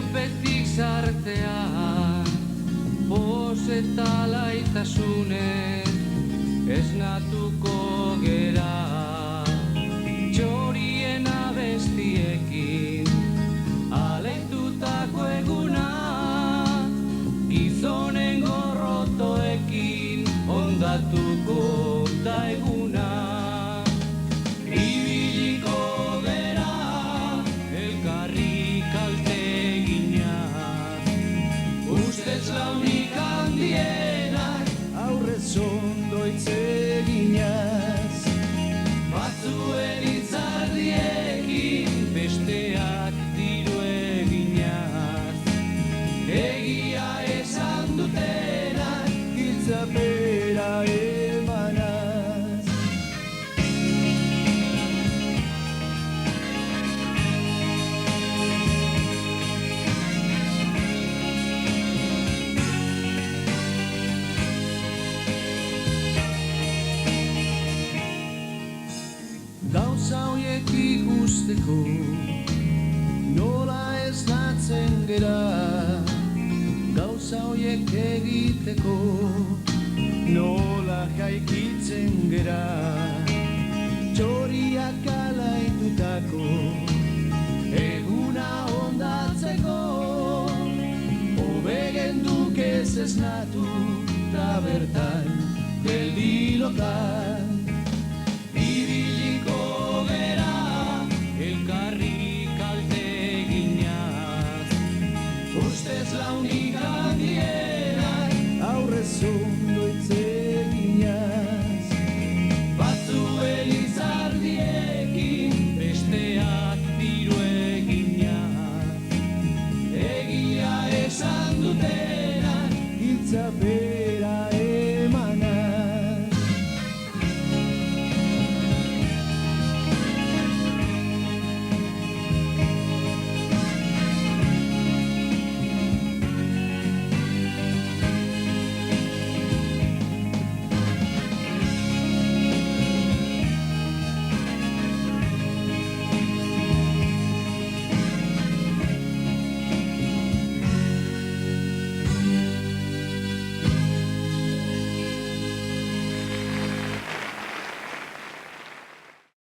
Lelopetik zartea, poz eta laitasunez esnatuko gera. Txorien abestiekin aleitutako eguna, gizonen gorrotoekin ondatuko da eguna. Ibiliko gera elkarri kalte eginaz, ustez launik handienak aurrez ondo hitz eginaz. Batzuen hitzardiekin besteak diru eginaz, egia esan dutenak giltzapera emanaz. Gauza horiek ikusteko nola esnatzen gera, gauza horiek egiteko nola jaikitzen gera. Txoriak alaitutako eguna ondatzeko, hobegenduk ez esnatu ta bertan geldilotan. Ibiliko gera elkarri kalte eginaz, ustez launik handienak aurrez